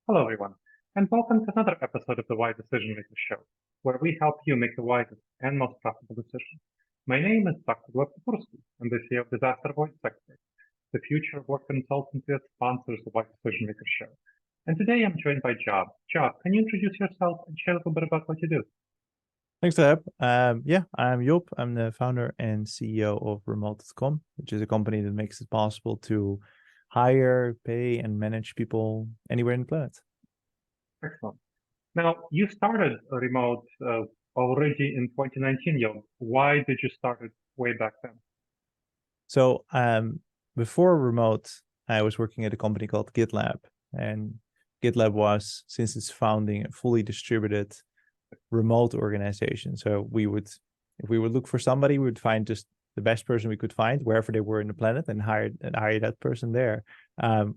Hello, everyone, and welcome to another episode of the Wise Decision Maker Show, where we help you make the wisest and most profitable decisions. My name is Dr. Gleb Tsipursky. I'm the CEO of Disaster Avoidance Expert, the future of work consultancy that sponsors the Wise Decision Maker Show. And today I'm joined by Job. Job, can you introduce yourself and share a little bit about what you do? Thanks, Gleb. Yeah, I'm Job. I'm the founder and CEO of Remote.com, which is a company that makes it possible to hire, pay, and manage people anywhere in the planet. Excellent. Now, you started a remote already in 2019, Job. Why did you start it way back then? So before Remote, I was working at a company called GitLab, and GitLab was, since its founding, a fully distributed remote organization. So if we would look for somebody, we would find just the best person we could find wherever they were in the planet and hire that person there.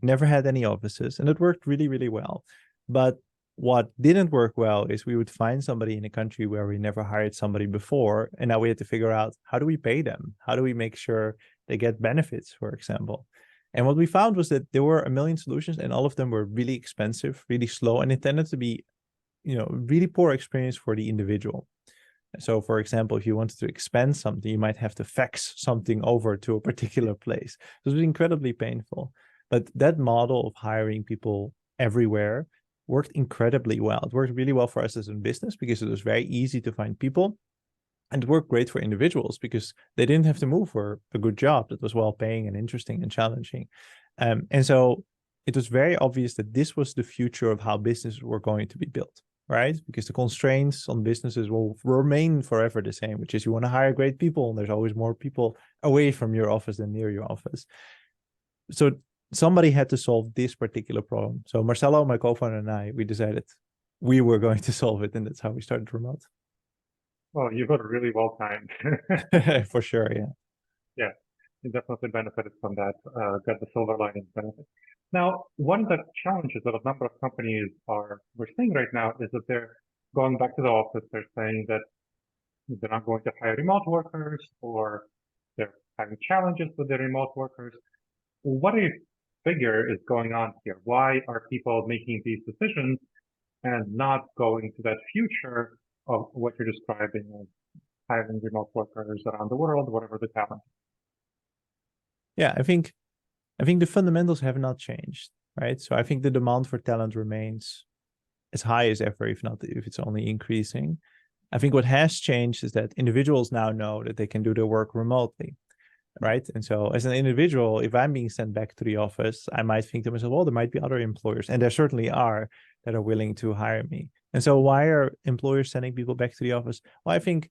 Never had any offices, and it worked really, really well. But what didn't work well is we would find somebody in a country where we never hired somebody before, and now we had to figure out, how do we pay them? How do we make sure they get benefits, for example? And what we found was that there were a million solutions, and all of them were really expensive, really slow, and it tended to be really poor experience for the individual. So, for example, if you wanted to expense something, you might have to fax something over to a particular place. So it was incredibly painful. But that model of hiring people everywhere worked incredibly well. It worked really well for us as a business because it was very easy to find people. And it worked great for individuals because they didn't have to move for a good job that was well paying and interesting and challenging. And so it was very obvious that this was the future of how businesses were going to be built, right? Because the constraints on businesses will remain forever the same, which is you want to hire great people, and there's always more people away from your office than near your office. So somebody had to solve this particular problem. So Marcelo, my co-founder, and I, we decided we were going to solve it, and that's how we started Remote. Well, you got it really well timed. For sure, yeah. Yeah, you definitely benefited from that, got the silver lining benefit. Now, one of the challenges that a number of companies we're seeing right now is that they're going back to the office. They're saying that they're not going to hire remote workers, or they're having challenges with their remote workers. What do you figure is going on here? Why are people making these decisions and not going to that future of what you're describing as hiring remote workers around the world, whatever the talent? Yeah, I think the fundamentals have not changed, right? So I think the demand for talent remains as high as ever, if it's only increasing. I think what has changed is that individuals now know that they can do their work remotely, right? And so as an individual, if I'm being sent back to the office, I might think to myself, well, there might be other employers, and there certainly are, that are willing to hire me. And so why are employers sending people back to the office? Well, I think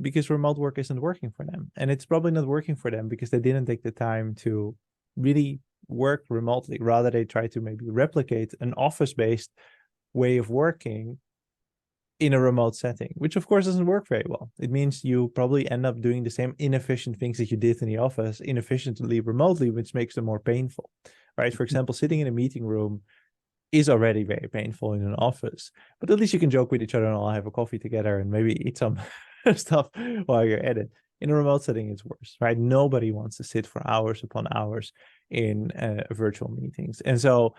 because remote work isn't working for them. And it's probably not working for them because they didn't take the time to really work remotely. Rather, they try to maybe replicate an office-based way of working in a remote setting, which of course doesn't work very well. It means you probably end up doing the same inefficient things that you did in the office inefficiently remotely, which makes them more painful, right? For example, sitting in a meeting room is already very painful in an office, but at least you can joke with each other and all have a coffee together and maybe eat some stuff while you're at it. In a remote setting, it's worse, right? Nobody wants to sit for hours upon hours in virtual meetings. And so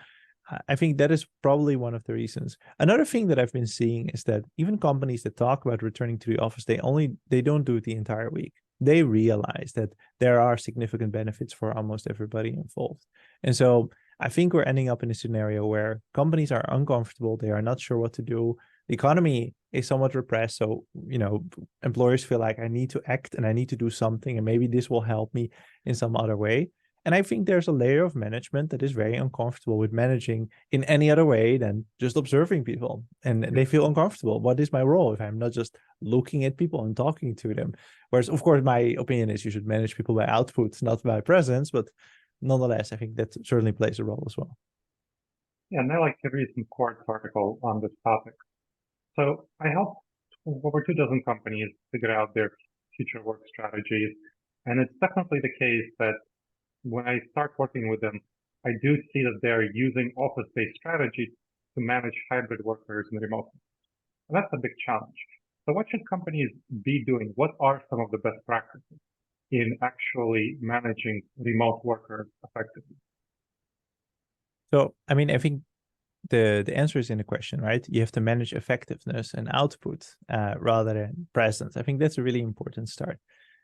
I think that is probably one of the reasons. Another thing that I've been seeing is that even companies that talk about returning to the office, they don't do it the entire week. They realize that there are significant benefits for almost everybody involved. And so I think we're ending up in a scenario where companies are uncomfortable. They are not sure what to do. The economy is somewhat repressed. So, employers feel like I need to act and I need to do something, and maybe this will help me in some other way. And I think there's a layer of management that is very uncomfortable with managing in any other way than just observing people. And they feel uncomfortable. What is my role if I'm not just looking at people and talking to them? Whereas, of course, my opinion is you should manage people by output, not by presence. But nonetheless, I think that certainly plays a role as well. Yeah, and I like to read some Quartz article on this topic. So I helped over 2 dozen companies figure out their future work strategies. And it's definitely the case that when I start working with them, I do see that they're using office-based strategies to manage hybrid workers and remote. And that's a big challenge. So what should companies be doing? What are some of the best practices in actually managing remote workers effectively? So, I mean, I think the answer is in the question, right? You have to manage effectiveness and output rather than presence. I think that's a really important start.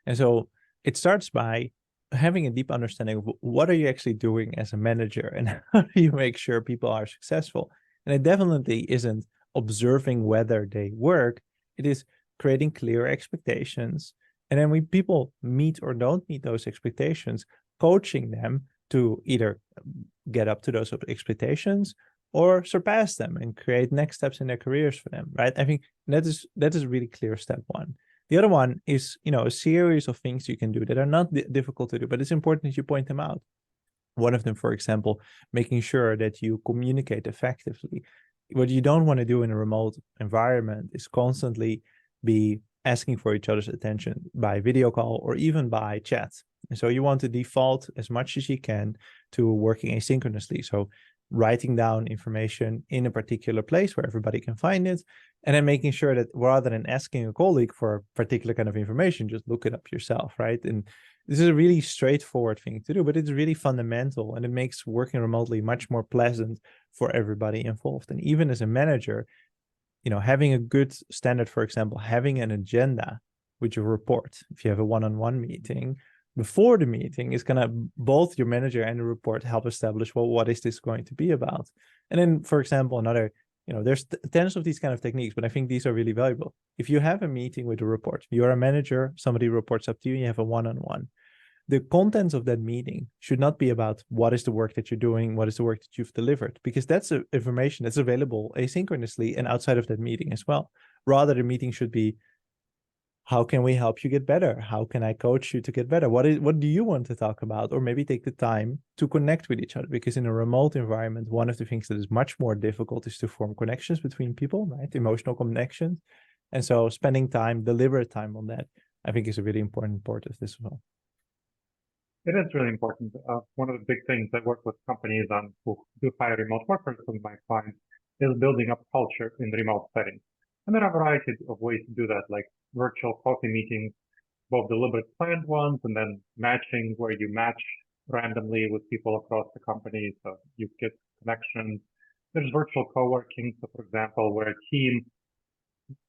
And so it starts by having a deep understanding of what are you actually doing as a manager and how do you make sure people are successful. And it definitely isn't observing whether they work. It is creating clear expectations. And then when people meet or don't meet those expectations, coaching them to either get up to those expectations or surpass them and create next steps in their careers for them, right? I think that is a really clear step one. The other one is, a series of things you can do that are not difficult to do, but it's important that you point them out. One of them, for example, making sure that you communicate effectively. What you don't want to do in a remote environment is constantly be asking for each other's attention by video call or even by chat. And so you want to default as much as you can to working asynchronously. So writing down information in a particular place where everybody can find it, and then making sure that rather than asking a colleague for a particular kind of information, just look it up yourself, right? And this is a really straightforward thing to do, but it's really fundamental, and it makes working remotely much more pleasant for everybody involved. And even as a manager, having a good standard, for example, having an agenda with your report, if you have a one-on-one meeting, before the meeting is going to both your manager and the report help establish, well, what is this going to be about? And then, for example, another, there's tens of these kind of techniques, but I think these are really valuable. If you have a meeting with a report, you're a manager, somebody reports up to you, and you have a one-on-one. The contents of that meeting should not be about what is the work that you're doing, what is the work that you've delivered, because that's information that's available asynchronously and outside of that meeting as well. Rather, the meeting should be, how can we help you get better? How can I coach you to get better? What do you want to talk about? Or maybe take the time to connect with each other, because in a remote environment, one of the things that is much more difficult is to form connections between people, right? Emotional connections. And so spending time, deliberate time on that, I think is a really important part of this as well. It is really important. One of the big things I work with companies on who do hire remote workers with my clients is building up culture in the remote setting. And there are a variety of ways to do that, like virtual coffee meetings, both deliberate planned ones and then matching where you match randomly with people across the company so you get connections. There's virtual co-working, so for example, where a team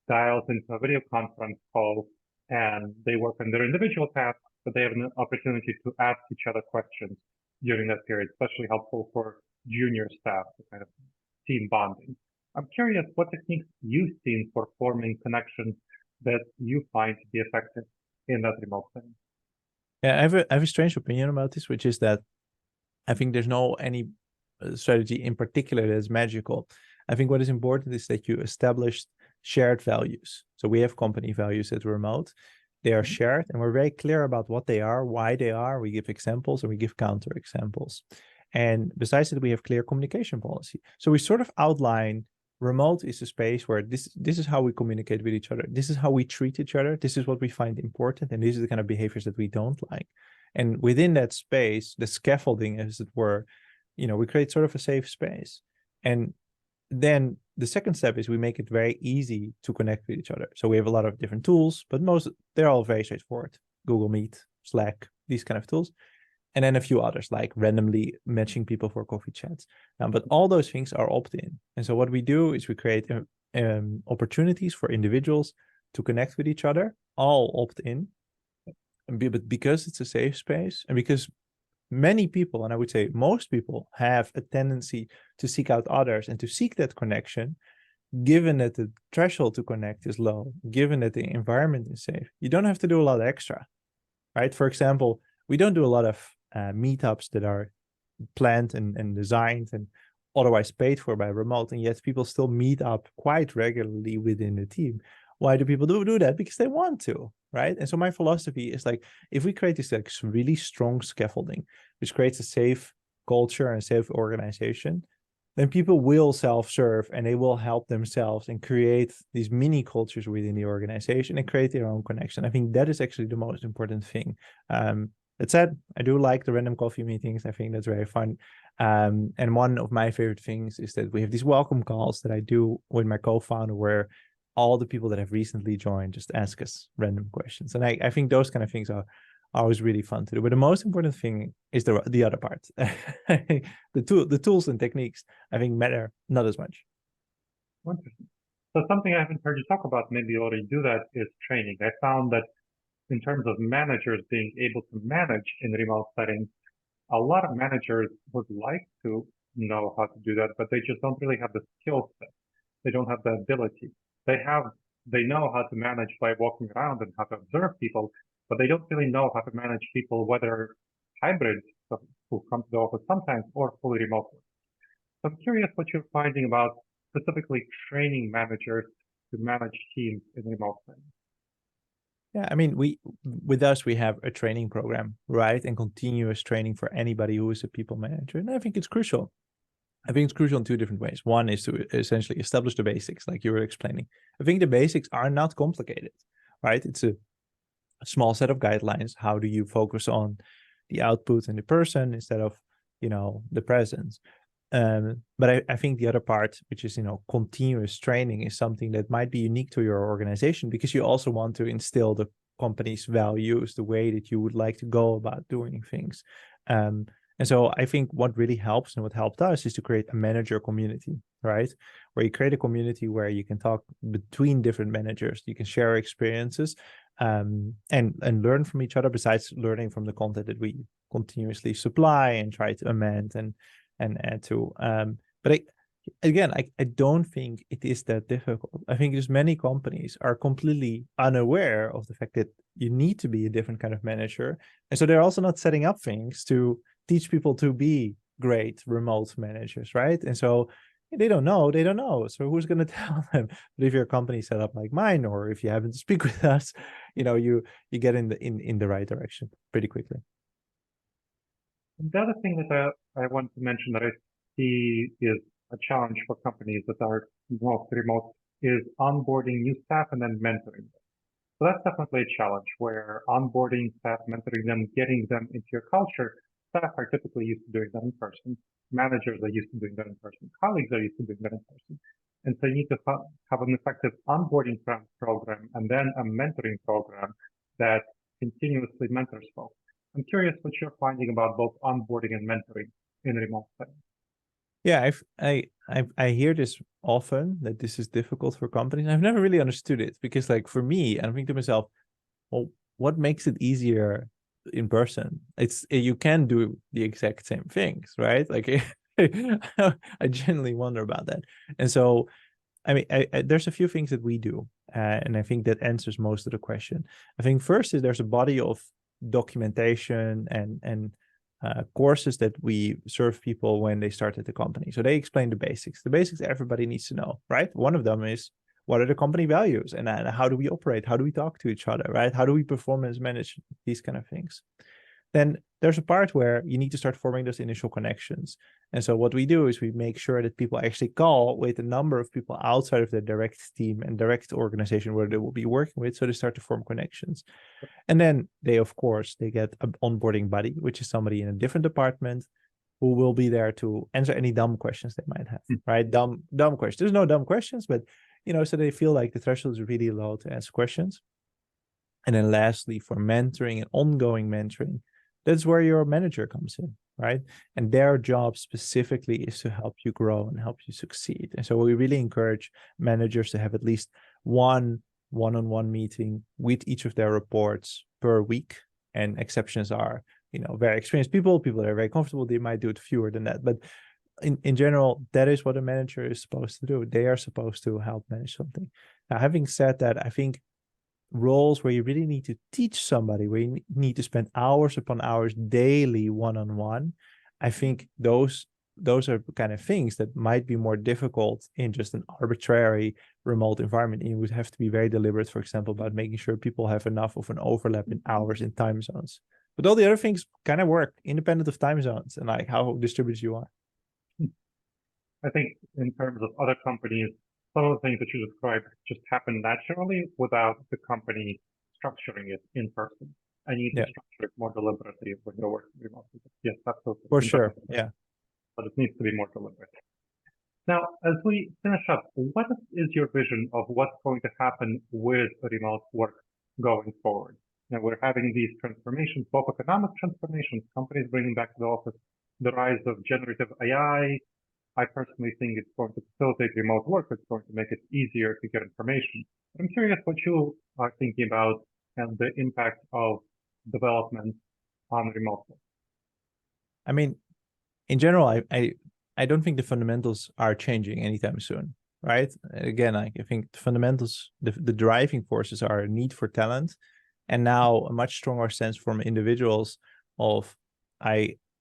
dials into a video conference call and they work on their individual tasks, but they have an opportunity to ask each other questions during that period, especially helpful for junior staff, the kind of team bonding. I'm curious what techniques you've seen for forming connections that you find to be effective in that remote setting. Yeah, I have a strange opinion about this, which is that I think there's no any strategy in particular that is magical. I think what is important is that you establish shared values. So we have company values at remote. They are shared, and we're very clear about what they are, why they are. We give examples and we give counter examples. And besides that, we have clear communication policy. So we sort of outline remote is a space where this is how we communicate with each other. This is how we treat each other. This is what we find important. And these are the kind of behaviors that we don't like. And within that space, the scaffolding, as it were, we create sort of a safe space. And then the second step is we make it very easy to connect with each other. So we have a lot of different tools, but they're all very straightforward. Google Meet, Slack, these kind of tools. And then a few others like randomly matching people for coffee chats. But all those things are opt-in. And so what we do is we create opportunities for individuals to connect with each other, all opt-in. But because it's a safe space and because many people, and I would say most people, have a tendency to seek out others and to seek that connection, given that the threshold to connect is low, given that the environment is safe, you don't have to do a lot extra, right? For example, we don't do a lot of meetups that are planned and designed and otherwise paid for by remote, and yet people still meet up quite regularly within the team. Why do people do that? Because they want to, right? And so my philosophy is like, if we create this like really strong scaffolding, which creates a safe culture and safe organization, then people will self-serve and they will help themselves and create these mini cultures within the organization and create their own connection. I think that is actually the most important thing. That said, I do like the random coffee meetings. I think that's very fun. And one of my favorite things is that we have these welcome calls that I do with my co-founder where all the people that have recently joined just ask us random questions. And I think those kind of things are always really fun to do. But the most important thing is the other part. The tools and techniques, I think, matter not as much. Interesting. So something I haven't heard you talk about, maybe you already do that, is training. I found that in terms of managers being able to manage in remote settings, a lot of managers would like to know how to do that, but they just don't really have the skill set. They don't have the ability. They know how to manage by walking around and how to observe people, but they don't really know how to manage people, whether hybrid, so who come to the office sometimes, or fully remote. So I'm curious what you're finding about specifically training managers to manage teams in remote settings. Yeah, I mean, with us, we have a training program, right? And continuous training for anybody who is a people manager. And I think it's crucial. I think it's crucial in two different ways. One is to essentially establish the basics, like you were explaining. I think the basics are not complicated, right? It's a small set of guidelines. How do you focus on the output and the person instead of, the presence? But I think the other part, which is, continuous training, is something that might be unique to your organization, because you also want to instill the company's values, the way that you would like to go about doing things. And so I think what really helps and what helped us is to create a manager community, right? Where you create a community where you can talk between different managers, you can share experiences, and learn from each other, besides learning from the content that we continuously supply and try to amend and add to. But I don't think it is that difficult. I think just many companies are completely unaware of the fact that you need to be a different kind of manager. And so they're also not setting up things to teach people to be great remote managers, right? And so they don't know. So who's going to tell them? But if your company set up like mine, or if you happen to speak with us, you get in the right direction pretty quickly. The other thing that I want to mention that I see is a challenge for companies that are mostly remote is onboarding new staff and then mentoring them. So that's definitely a challenge, where onboarding staff, mentoring them, getting them into your culture. Staff are typically used to doing that in person. Managers are used to doing that in person. Colleagues are used to doing that in person. And so you need to have an effective onboarding program and then a mentoring program that continuously mentors folks. I'm curious what you're finding about both onboarding and mentoring in remote settings. Yeah, I hear this often, that this is difficult for companies. I've never really understood it, because, like, for me, I think to myself, well, what makes it easier in person? You can do the exact same things, right? Like, I genuinely wonder about that. And so, I mean, there's a few things that we do, and I think that answers most of the question. I think first is there's a body of documentation and courses that we serve people when they start at the company. So they explain the basics. The basics everybody needs to know, right? One of them is, what are the company values, and how do we operate? How do we talk to each other, right? How do we performance manage these kind of things? Then there's a part where you need to start forming those initial connections. And so what we do is we make sure that people actually call with a number of people outside of their direct team and direct organization where they will be working with. So they start to form connections. And then they get an onboarding buddy, which is somebody in a different department who will be there to answer any dumb questions they might have, right? Dumb questions. There's no dumb questions, but, so they feel like the threshold is really low to ask questions. And then lastly, for mentoring and ongoing mentoring, that's where your manager comes in, right? And their job specifically is to help you grow and help you succeed. And so we really encourage managers to have at least one-on-one meeting with each of their reports per week. And exceptions are, very experienced people that are very comfortable, they might do it fewer than that. But in general, that is what a manager is supposed to do. They are supposed to help manage something. Now, having said that, I think roles where you really need to teach somebody, where you need to spend hours upon hours daily one-on-one, I think those are kind of things that might be more difficult in just an arbitrary remote environment. And you would have to be very deliberate, for example, about making sure people have enough of an overlap in hours in time zones. But all the other things kind of work independent of time zones and like how distributed you are. I think in terms of other companies, some of the things that you described just happen naturally without the company structuring it in person. I need to structure it more deliberately when you're working remotely. Yes, absolutely. For sure, yeah. But it needs to be more deliberate. Now, as we finish up, what is your vision of what's going to happen with remote work going forward? we're having these transformations, both economic transformations, companies bringing back to the office, the rise of generative AI. I personally think it's going to facilitate remote work. It's going to make it easier to get information. But I'm curious what you are thinking about and the impact of development on remote work. I mean, in general, I don't think the fundamentals are changing anytime soon, right? Again, I think the fundamentals, the driving forces are a need for talent, and now a much stronger sense from individuals of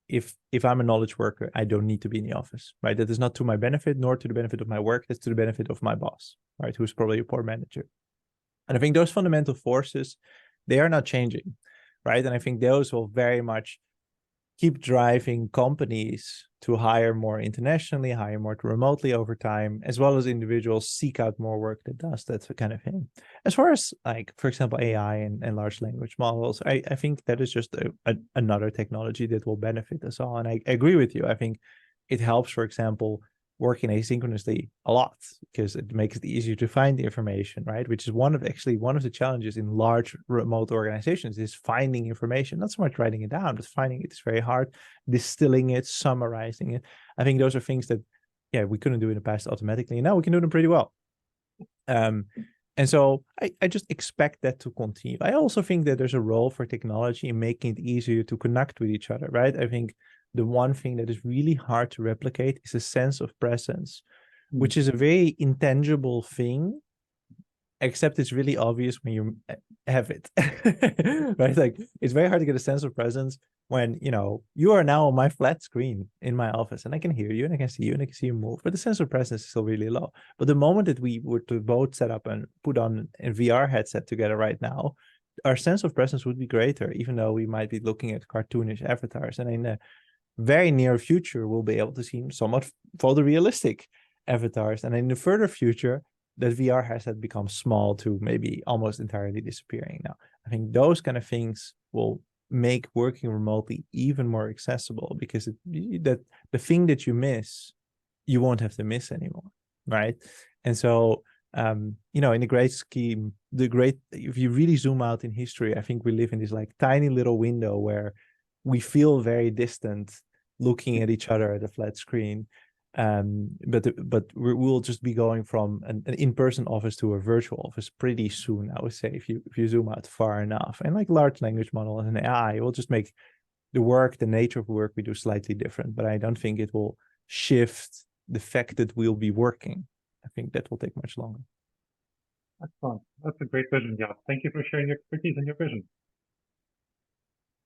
if I'm a knowledge worker, I don't need to be in the office, right? That is not to my benefit, nor to the benefit of my work. That's to the benefit of my boss, right? Who's probably a poor manager. And I think those fundamental forces, they are not changing, right? And I think those will very much keep driving companies to hire more internationally, hire more remotely over time, as well as individuals seek out more work that does that kind of thing. As far as, like, for example, AI and large language models, I think that is just another technology that will benefit us all. And I agree with you. I think it helps, for example, working asynchronously a lot because it makes it easier to find the information, right? Which is one of the challenges in large remote organizations is finding information, not so much writing it down, but finding it is very hard, distilling it, summarizing it. I think those are things that, yeah, we couldn't do in the past automatically. And now we can do them pretty well. And so I just expect that to continue. I also think that there's a role for technology in making it easier to connect with each other, right? I think the one thing that is really hard to replicate is a sense of presence, which is a very intangible thing, except it's really obvious when you have it, right? Like, it's very hard to get a sense of presence when, you are now on my flat screen in my office and I can hear you and I can see you and I can see you move, but the sense of presence is still really low. But the moment that we were to both set up and put on a VR headset together right now, our sense of presence would be greater, even though we might be looking at cartoonish avatars. And in the very near future, we'll be able to see somewhat photorealistic avatars. And in the further future, that VR headset becomes small to maybe almost entirely disappearing. Now, I think those kind of things will make working remotely even more accessible because that the thing that you miss, you won't have to miss anymore, right? And so, in the great scheme, if you really zoom out in history, I think we live in this like tiny little window where we feel very distant looking at each other at a flat screen. But we'll just be going from an in-person office to a virtual office pretty soon, I would say, if you zoom out far enough. And like large language model and AI will just make the nature of work we do slightly different. But I don't think it will shift the fact that we'll be working. I think that will take much longer. Excellent. That's a great vision, Jan. Thank you for sharing your expertise and your vision.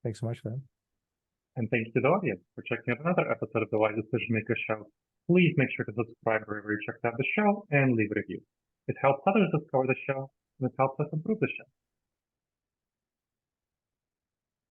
Thanks so much for that. And thank you to the audience for checking out another episode of the Wise Decision Maker Show. Please make sure to subscribe wherever you checked out the show and leave a review. It helps others discover the show and it helps us improve the show.